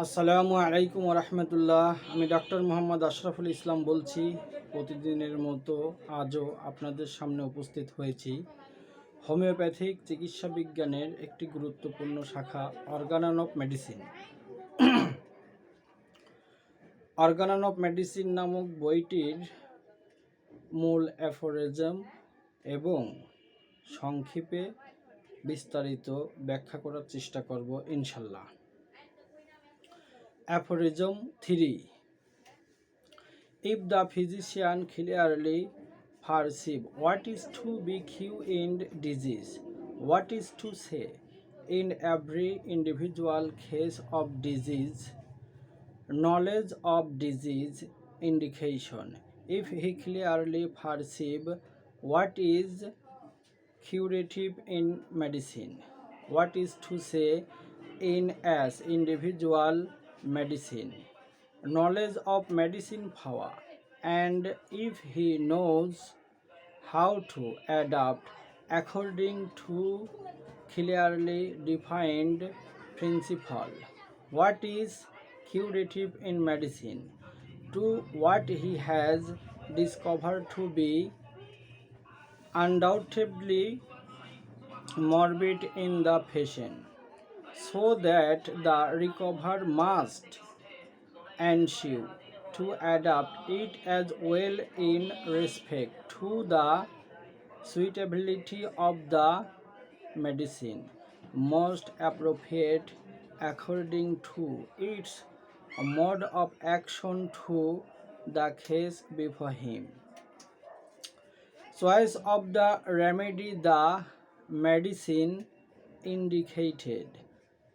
আসসালামু আলাইকুম রহমতুল্লাহ। আমি ডক্টর মোহাম্মদ আশরাফুল ইসলাম বলছি। প্রতিদিনের মতো আজও আপনাদের সামনে উপস্থিত হয়েছি হোমিওপ্যাথিক চিকিৎসা বিজ্ঞানের একটি গুরুত্বপূর্ণ শাখা Organon of medicine. Organon of medicine নামক বইটির মূল অ্যাফোরিজম এবং সংক্ষেপে বিস্তারিত ব্যাখ্যা করার চেষ্টা করব ইনশাল্লাহ। Aphorism 3: If the physician clearly perceive what is to be cured in disease, what is to say in every individual case of disease, knowledge of disease indication, if he clearly perceive what is curative in medicine, what is to say in as individual medicine, knowledge of medicine power, and if he knows how to adapt according to clearly defined principle what is curative in medicine to what he has discovered to be undoubtedly morbid in the patient, so that the recovery must ensue to adapt it as well in respect to the suitability of the medicine most appropriate according to its mode of action to the case before him. Choice of the remedy, the medicine indicated,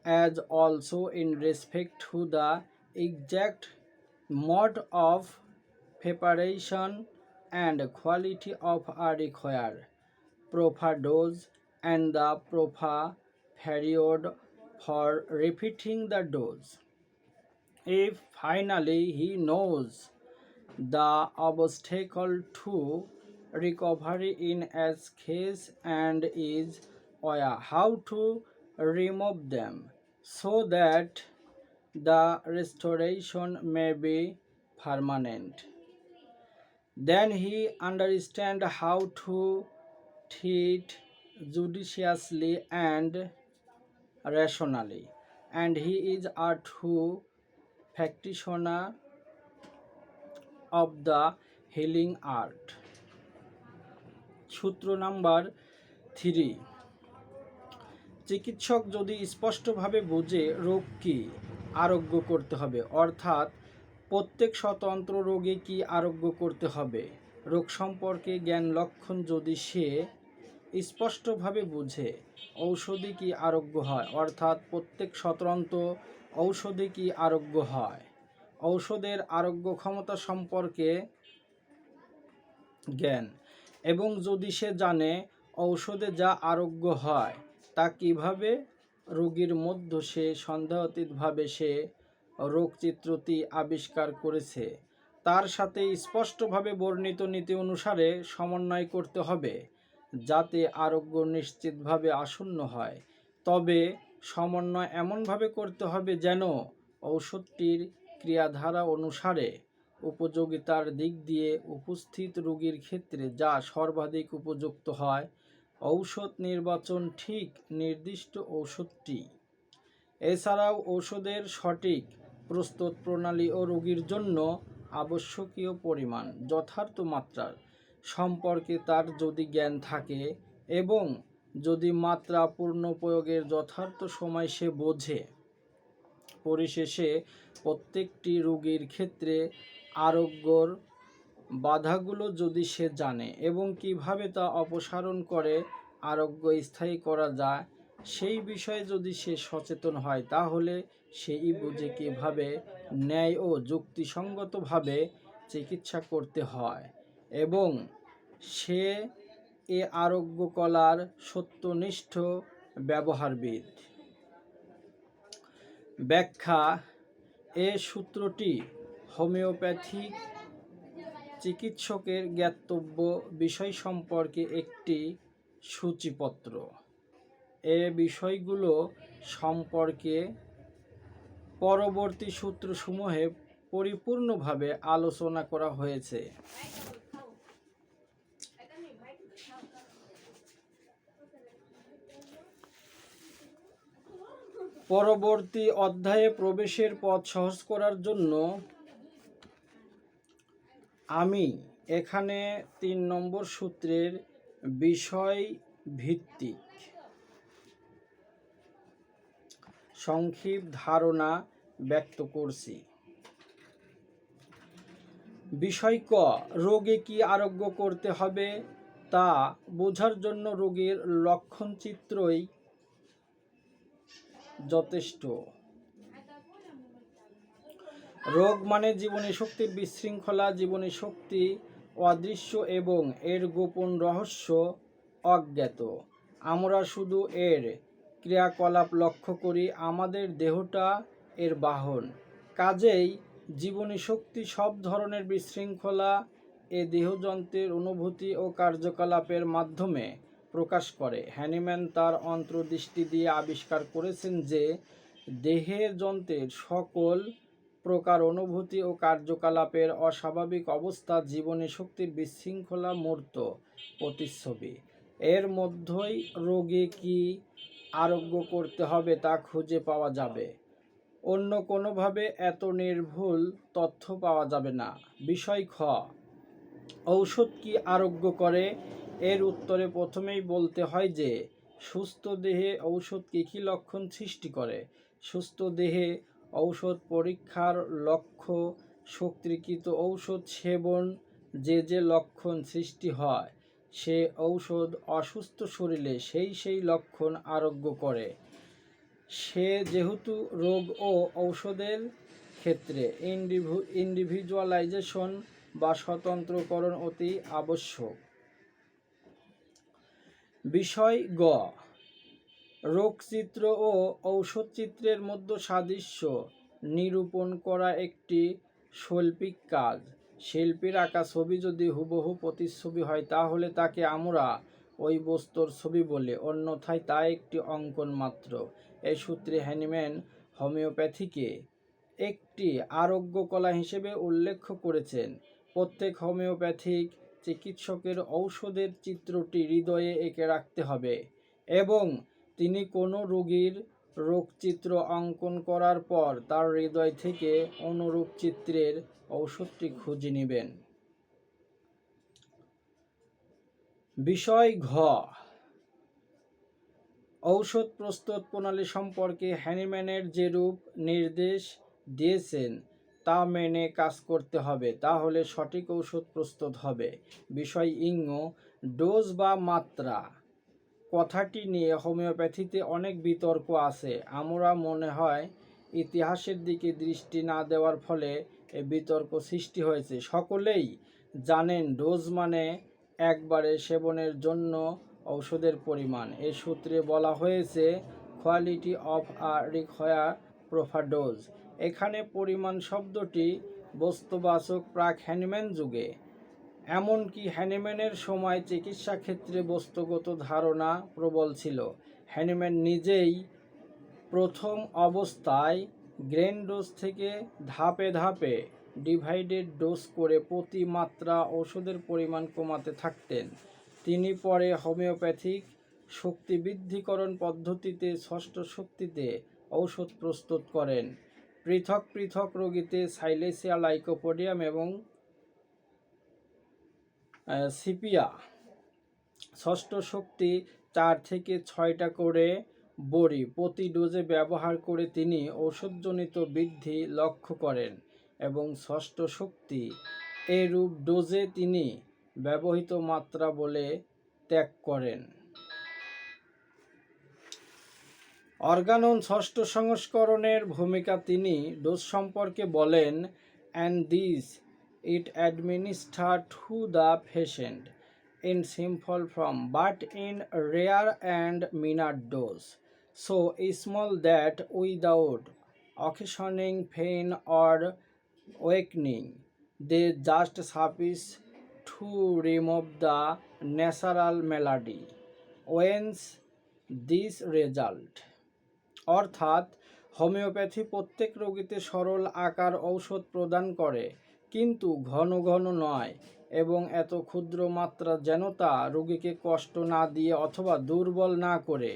as also in respect to the exact mode of preparation and quality of a required proper dose and the proper period for repeating the dose. If finally he knows the obstacle to recovery in as case and is aware how to remove them so that the restoration may be permanent, then he understands how to treat judiciously and rationally, and he is a true practitioner of the healing art. সূত্র number 3: চিকিৎসক যদি স্পষ্টভাবে বোঝে রোগ কি আরোগ্য করতে হবে, অর্থাৎ প্রত্যেক স্বতন্ত্র রোগে কি আরোগ্য করতে হবে, রোগ সম্পর্কে জ্ঞান লক্ষণ যদি সে স্পষ্টভাবে বুঝে, ঔষধে কি আরোগ্য হয়, অর্থাৎ প্রত্যেক স্বতন্ত্র ঔষধে কি আরোগ্য হয়, ঔষধের আরোগ্য ক্ষমতা সম্পর্কে জ্ঞান, এবং যদি সে জানে ঔষধে যা আরোগ্য হয় তা কিভাবে রোগীর মধ্যে সে সন্দেহাতীতভাবে সে রোগচিত্রটি আবিষ্কার করেছে, তার সাথে স্পষ্টভাবে বর্ণিত নীতি অনুসারে সমন্বয় করতে হবে যাতে আরোগ্য নিশ্চিতভাবে আসন্ন হয়। তবে সমন্বয় এমনভাবে করতে হবে যেন ঔষধটির ক্রিয়াধারা অনুসারে উপযোগিতার দিক দিয়ে উপস্থিত রোগীর ক্ষেত্রে যা সর্বাধিক উপযুক্ত হয়। ঔষধ নির্বাচন ঠিক নির্দিষ্ট ঔষধটি এছাড়াও ঔষধের সঠিক প্রস্তুত প্রণালী ও রোগীর জন্য আবশ্যকীয় পরিমাণ যথার্থ মাত্রার সম্পর্কে তার যদি জ্ঞান থাকে এবং যদি মাত্রা পূর্ণ প্রয়োগের যথার্থ সময় সে বোঝে, পরিশেষে প্রত্যেকটি রোগীর ক্ষেত্রে আরোগ্যর বাধাগুলো যদি সে জানে এবং কিভাবে তা অপসারণ করে আরোগ্য স্থায়ী করা যায় সেই বিষয়ে যদি সে সচেতন হয়, তাহলে সেই বুঝে কীভাবে ন্যায় ও যুক্তিসঙ্গতভাবে চিকিৎসা করতে হয় এবং সে এ আরোগ্য কলার সত্যনিষ্ঠ ব্যবহারবিদ। ব্যাখ্যা: এ সূত্রটি হোমিওপ্যাথিক চিকিৎসকের জ্ঞাতব্য বিষয় সম্পর্কে একটি সূচিপত্র। এ বিষয়গুলো সম্পর্কে পরবর্তী সূত্রসমূহে পরিপূর্ণভাবে আলোচনা করা হয়েছে। পরবর্তী অধ্যায়ে প্রবেশের পথ সহজ করার জন্য আমি এখানে 3 নম্বর সূত্রের বিষয় ভিত্তিক সংক্ষিপ্ত ধারণা ব্যক্ত করছি। বিষয় ক, রোগে কি আরোগ্য করতে হবে তা বোঝার জন্য রোগীর লক্ষণচিত্রই যথেষ্ট। রোগ মানে জীবনী শক্তির বিশৃঙ্খলা, জীবনী শক্তি অদৃশ্য এবং এর গোপন রহস্য অজ্ঞাত। আমরা শুধু এর ক্রিয়াকলাপ লক্ষ্য করি, আমাদের দেহটা এর বাহন। কাজেই জীবনী শক্তি সব ধরনের বিশৃঙ্খলা এ দেহযন্ত্রের অনুভূতি ও কার্যকলাপের মাধ্যমে প্রকাশ করে। হ্যানিম্যান তার অন্তর্দৃষ্টি দিয়ে আবিষ্কার করেছেন যে দেহের যন্ত্রের সকল প্রকার অনুভূতি ও কার্যকলাপের অস্বাভাবিক অবস্থা জীবনী শক্তির বিশৃঙ্খলা মূর্ত প্রতিচ্ছবি। এর মধ্যেই রোগে কি আরোগ্য করতে হবে তা খুঁজে পাওয়া যাবে। অন্য কোনোভাবে এত নির্ভুল তথ্য পাওয়া যাবে না। বিষয় খ, ঔষধ কি আরোগ্য করে? এর উত্তরে প্রথমেই বলতে হয় যে সুস্থ দেহে ঔষধ কী কী লক্ষণ সৃষ্টি করে। সুস্থ দেহে ঔষধ পরীক্ষার লক্ষ্য শক্তিকৃত ঔষধ সেবন যে যে লক্ষণ সৃষ্টি হয় সে ঔষধ অসুস্থ শরীরে সেই লক্ষণ আরোগ্য করে। সে যেহেতু রোগ ও ঔষধের ক্ষেত্রে ইন্ডিভিজুয়ালাইজেশন বা স্বতন্ত্রকরণ অতি আবশ্যক। বিষয় গ, রোগচিত্র ও ঔষধচিত্রের মধ্যে সাদৃশ্য নিরূপণ করা একটি শৈল্পিক কাজ। শিল্পীর আঁকা ছবি যদি হুবহু প্রতিচ্ছবি হয় তাহলে তাকে আমরা ওই বস্তুর ছবি বলি, অন্যথায় তা একটি অঙ্কন মাত্র। এই সূত্রে হ্যানিম্যান হোমিওপ্যাথিকে একটি আরোগ্য কলা হিসেবে উল্লেখ করেছেন। প্রত্যেক হোমিওপ্যাথিক চিকিৎসকের ঔষধের চিত্রটি হৃদয়ে এঁকে রাখতে হবে এবং তিনি কোনো রোগীর রোগচিত্র অঙ্কন করার পর তার হৃদয় থেকে অনুরূপ চিত্রের ঔষধটি খুঁজে নেবেন। বিষয় ঘ, ঔষধ প্রস্তুত প্রণালী সম্পর্কে হ্যানিম্যানের যেরূপ নির্দেশ দিয়েছেন তা মেনে কাজ করতে হবে, তাহলে সঠিক ঔষধ প্রস্তুত হবে। বিষয় ইং, ডোজ বা মাত্রা কথাটি নিয়ে হোমিওপ্যাথিতে অনেক বিতর্ক আছে। আমরা মনে হয় ইতিহাসের দিকে দৃষ্টি না দেওয়ার ফলে এই বিতর্ক সৃষ্টি হয়েছে। সকলেই জানেন ডোজ মানে একবারে সেবনের জন্য ঔষধের পরিমাণ। এ সূত্রে বলা হয়েছে quality of a require proper dose. এখানে পরিমাণ শব্দটি বস্তুবাচক প্রাক হ্যানিম্যান যুগে। এমনকি হ্যানিম্যানের সময় চিকিৎসা ক্ষেত্রে বস্তুগত ধারণা প্রবল ছিল। হ্যানিম্যান নিজেই প্রথম অবস্থায় গ্রেন ডোজ থেকে ধাপে ধাপে ডিভাইডেড ডোজ করে প্রতি মাত্রা ওষুধের পরিমাণ কমাতে থাকতেন। তিনি পরে হোমিওপ্যাথিক শক্তিবৃদ্ধিকরণ পদ্ধতিতে ষষ্ঠ শক্তিতে ঔষধ প্রস্তুত করেন। পৃথক পৃথক রোগীতে সাইলেসিয়া, লাইকোপোডিয়াম এবং সিপিয়া ষষ্ঠ শক্তি 4 থেকে 6টা করে বড়ি প্রতি ডোজে ব্যবহার করে তিনি ঔষধজনিত বৃদ্ধি লক্ষ্য করেন এবং ষষ্ঠ শক্তি এরূপ ডোজে তিনি ব্যবহৃত মাত্রা বলে ত্যাগ করেন। অর্গানন ষষ্ঠ সংস্করণের ভূমিকা তিনি ডোজ সম্পর্কে বলেন, and this it administered to the patient in simple form but in rare and minor dose, so small that without occasioning pain or weakening they just suffice to remove the natural malady. Whence this result? অর্থাৎ homeopathy প্রত্যেক রোগীতে সরল আকার ঔষধ প্রদান করে, কিন্তু ঘন ঘন নয়, এবং এত ক্ষুদ্র মাত্রা যেন তা রোগীকে কষ্ট না দিয়ে অথবা দুর্বল না করে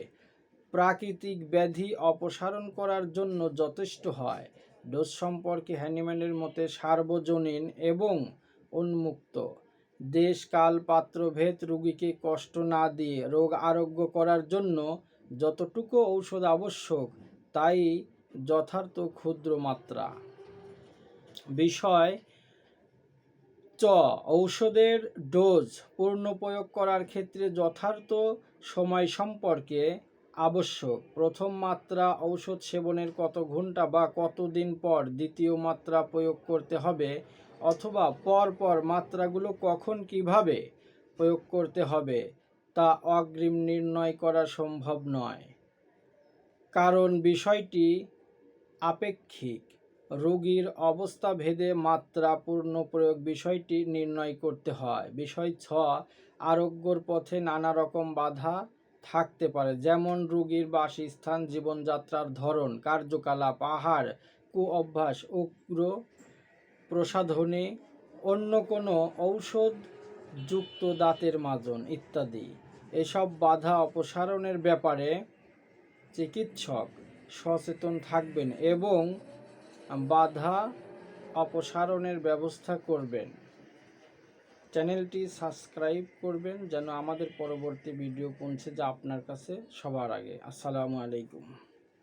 প্রাকৃতিক ব্যাধি অপসারণ করার জন্য যথেষ্ট হয়। ডোজ সম্পর্কে হ্যানিম্যানের মতে সার্বজনীন এবং উন্মুক্ত। দেশ, কাল, পাত্রভেদ রোগীকে কষ্ট না দিয়ে রোগ আরোগ্য করার জন্য যতটুকু ঔষধ আবশ্যক তাই যথার্থ ক্ষুদ্র মাত্রা। বিষয় ঔষধের ডোজ পূর্ণ প্রয়োগ করার ক্ষেত্রে যথার্থ সময় সম্পর্কে আবশ্যক। প্রথম মাত্রা ঔষধ সেবনের কত ঘন্টা বা কতদিন পর দ্বিতীয় মাত্রা প্রয়োগ করতে হবে, অথবা পরপর মাত্রাগুলো কখন কিভাবে প্রয়োগ করতে হবে তা অগ্রিম নির্ণয় করা সম্ভব নয়, কারণ বিষয়টি আপেক্ষিক। রোগীর অবস্থা ভেদে মাত্রা পূর্ণ প্রয়োগ বিষয়টি নির্ণয় করতে হয়। বিষয় 6, আরোগ্যর পথে নানা রকম বাধা থাকতে পারে, যেমন রোগীর বাসস্থান, জীবনযাত্রার ধরন, কার্যকলাপ, আহার, কুঅভ্যাস, উগ্র প্রসাধনী, অন্য কোনো ঔষধযুক্ত দাঁতের মাজন ইত্যাদি। এসব বাধা অপসারণের ব্যাপারে চিকিৎসক সচেতন থাকবেন এবং বাধা অপসারণের ব্যবস্থা করবেন। চ্যানেলটি সাবস্ক্রাইব করবেন যেন আমাদের পরবর্তী ভিডিও পৌঁছে যায় আপনার কাছে সবার আগে। আসসালামু আলাইকুম।